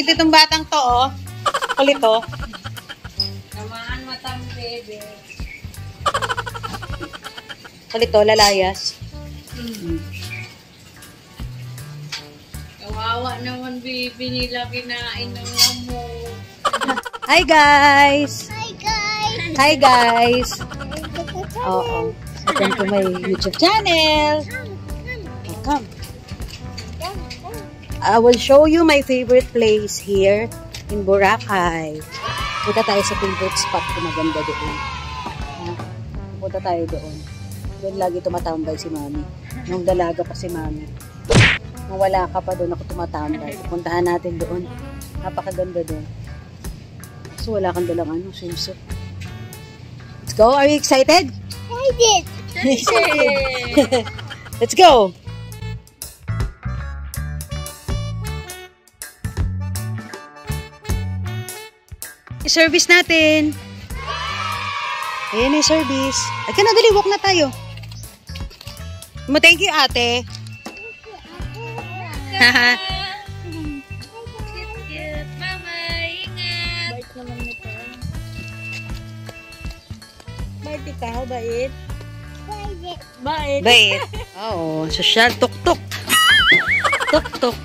Kulit itong batang to, oh. Kulit, oh. Tamaan matang bebe. Kulit, oh, lalayas. Kawawa naman bebe nila kinain ng lamok. Hi, guys! Hi guys! Hi, guys! Oo. Welcome to my YouTube channel. Welcome. I will show you my favorite place here in Boracay. Punta tayo sa favorite spot ko, maganda doon. Punta tayo doon. Doon lagi tumatambay si Mami. Nung dalaga pa si Mami. Nung wala ka pa doon ako tumatambay. Puntahan natin doon. Napakaganda doon. So wala kang dalang swimsuit. Let's go. Are you excited? I did! Let's go. Service natin. Ayan yung service. Ay ka na, dali. Walk na tayo. Thank you, ate. Haha. Cute. Bye-bye. Ingat. Bait naman nito. Bait ikaw, bait. Bait! Bait. Bait. Oo, social. Tuk-tuk. Tuk-tuk.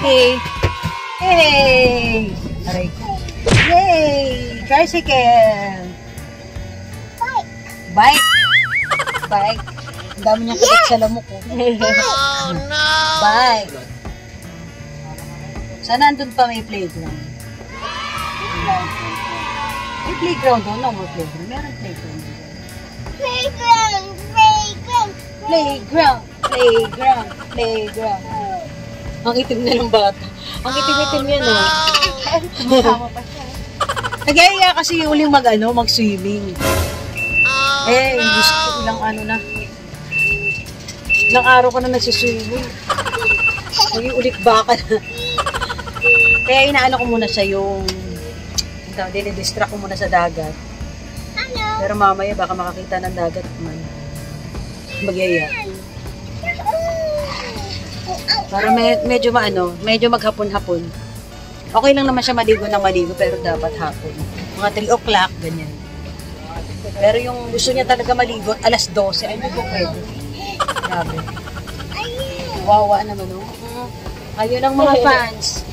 Okay. Hey! Aray. Yay! Tricycle! Bike! Bike! Ang dami niyang kabit sa lamok ko. Oh, no. Bike! Sana andun pa may playground. May playground doon? No more playground. Meron playground. Playground! Playground! Playground! Playground! Playground! Ang itim na ng bata. Ang itim-itim yan, oh. Masama pa siya. Nag-iaya kasi yung uling mag-swimming. Gusto ko ilang ilang araw ko na nagsiswimming. Naging ulit baka na. Kaya inaano ko muna siya yung dinidistract ko muna sa dagat. Ano? Pero mamaya baka makakita ng dagat man. Mag-iaya. Para medyo medyo maghapon-hapon. Okay lang naman siya maligo ng maligo pero dapat hapon. Mga 3 o'clock, ganyan. Pero yung gusto niya talaga maligo, alas 12, ay hindi ko pwede. Grabe. Wawa naman, no? Ayun ang mga fans.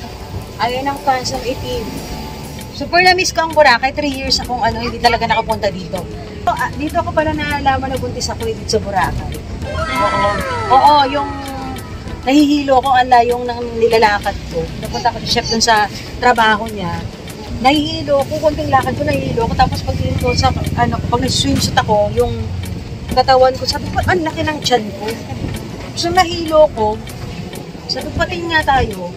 Ayun ang fans ng itim. Super na-miss ko ang Boracay. 3 years akong hindi talaga nakapunta dito. Dito ako pala nalaman na buntis ako dito sa Boracay. Oo, yung nahihilo ko ang layong ng nilalakad ko. Napunta ko si chef dun sa trabaho niya. Nahihilo ko, konting lakad ko, nahihilo ko. Tapos pag ko sa, pag nag-swimsuit ako, yung katawan ko, sabi ko, ang laki ng tiyan ko. So nahilo ko, sabi ko, patingin nga tayo.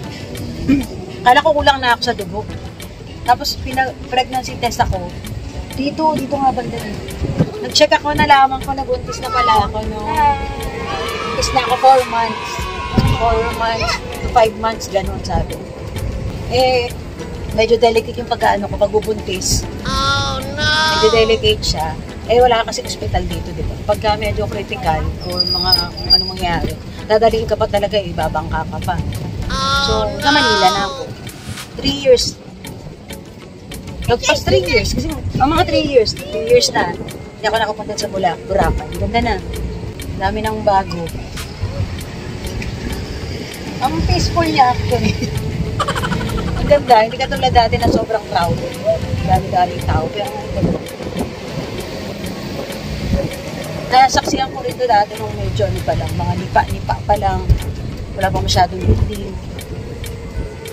Kala ko kulang na ako sa dugo. Tapos pregnancy test ako. Dito nga banda dito. Nag-check ako, nalaman ko, nabuntis na pala ako, no? Buntis na ako 4 months. 4 months to 5 months, gano'n sabi. Medyo delicate yung pag bubuntis. Oh, no. Medyo delicate siya. Wala kasi hospital dito, di ba? Pagka medyo critical o mga anong mangyari, dadaliin ka pa talaga, ibabangka ka pa. So, sa Manila na ako. 3 years. Nagpas 3 years. Kasi mga 3 years. 3 years na. Hindi ako nakapunta sa Boracay. Ganda na. Dami ng bago. Ang peaceful niya actually. Ang ganda, hindi katulad dati na sobrang crowded. Dami-dami tao. Pero ang ganda. Nasaksihan ko rito dati nung medyo pa lang. Mga nipa-nipa pa lang. Wala pa masyadong building.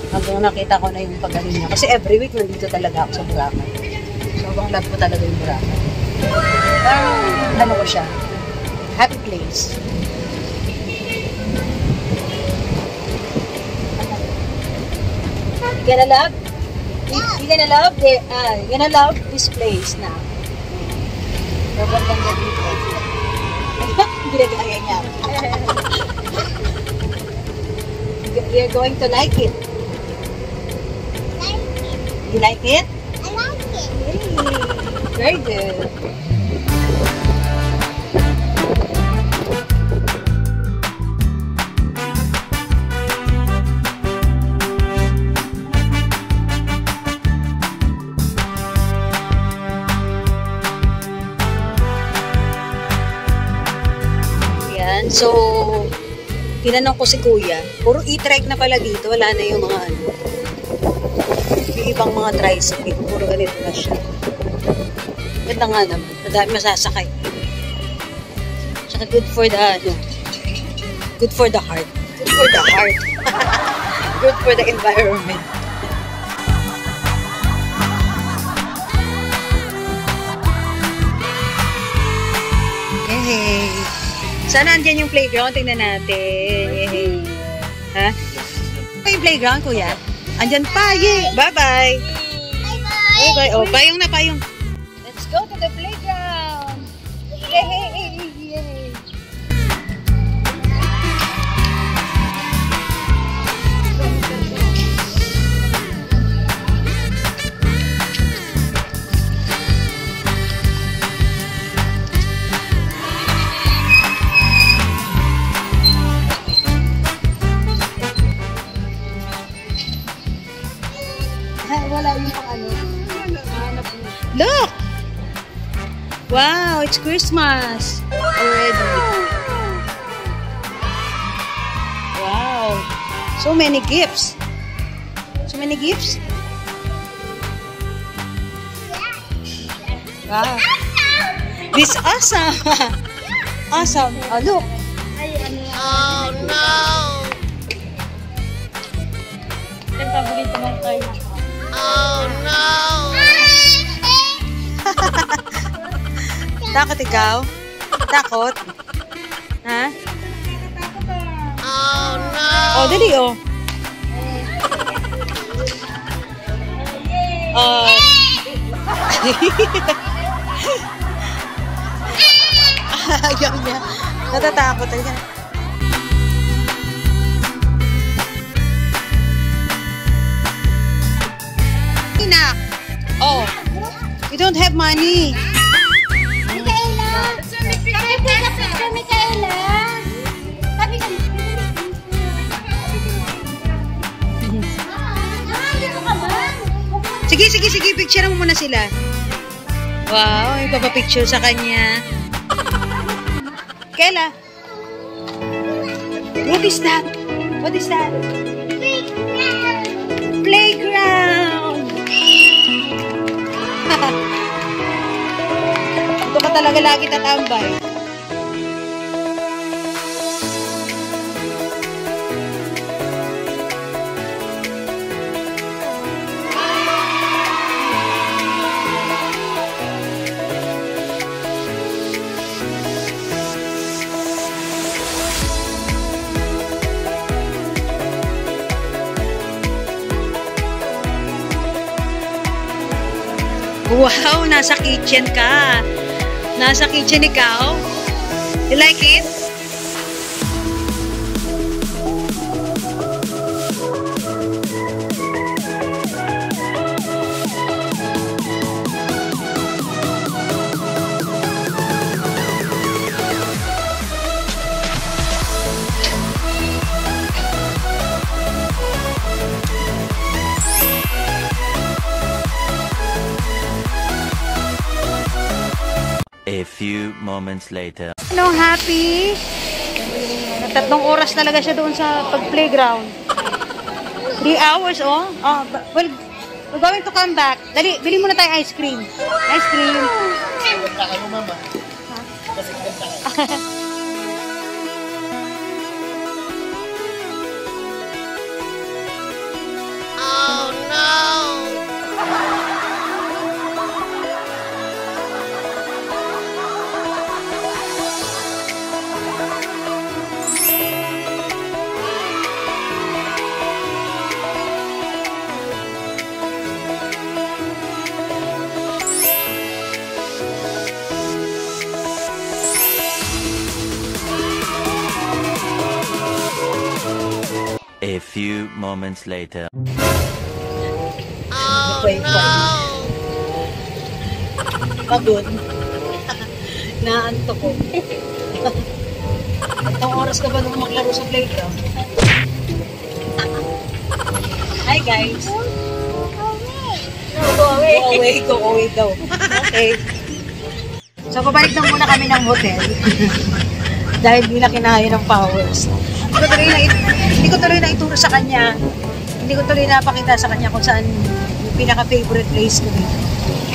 Hanggang nakita ko na yung pagaling niya. Kasi every week nandito talaga ako sa Boracay. Sobrang love ko talaga yung Boracay. Parang ko siya. Happy place. You gonna love? You gonna love you gonna love this place na. Sobrang ganda dito. Ginagaya niya. You're going to like it. You like it? I like it. Yay. Very good. Ayan, so, tinanong ko si Kuya, puro e-trike na pala dito, wala na yung mga ano, yung ibang mga tricycle, puro ganito na siya. Ganda nga naman, madami masasakay. Saka good for the, ano, good for the heart. Good for the heart. Good for the environment. Yay! Sana andyan yung playground? Tingnan natin. Yay! Ha? Pa yung playground, Kuya? Andyan pa. Yay! Bye-bye! Bye-bye. Bye-bye. Oh, payong na, payong. Let's go to the playground! Yay! Yay! Wala yung pang ano. Look! Wow, it's Christmas already. Wow. So many gifts. So many gifts. Wow. This awesome. Awesome. Oh, look. Oh no! Yung paborito mong toy. Oh no! Takot ikaw? Takot? Ha? Oh no! Oh, dali oh. Oh. Ayaw niya. Natatakot niya. Inak. Oh. You don't have money. Michaela! Kami po na picture, Michaela! Sabi ka, dito ka ba? Sige, sige, sige. Picture mo muna sila. Wow, may papapicture sa kanya. Kela. What is that? What is that? Playground! Ito ka talaga lagi tatambay. Wow, nasa kitchen ka. Nasa kitchen ikaw. You like it? A few moments later. Ano, happy? 3 oras talaga siya doon sa pag-playground. 3 hours, oh. Oh, well, we're going to come back. Dali, bili muna tayo ice cream. Ice cream. Oh no! A few moments later. Oh Wait, no! Pagod. Naanto ko. 3 oras ka ba nung maglaro sa playground? Hi guys. Go away. Go away daw. Okay. So, babalik na muna kami ng hotel. dahil di na kinaya ng powers. Hindi ko tuloy na ituro sa kanya. Hindi ko tuloy napakita sa kanya kung saan yung pinaka-favorite place ko dito.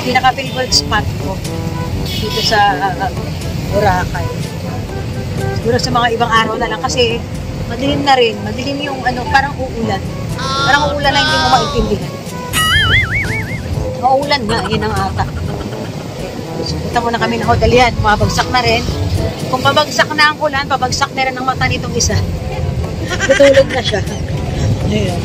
Pinaka-favorite spot ko dito sa Boracay. Siguro sa mga ibang araw na lang kasi madilim na rin. Madilim yung ano, parang uulan. Parang uulan na hindi mo maintindihan. Mauulan nga, yun ang ata. Punta muna kami ng hotel yan. Mabagsak na rin. Kung pabagsak na ang ulan, pabagsak na rin ang mata nitong isa. Tutulog na siya. Ayan.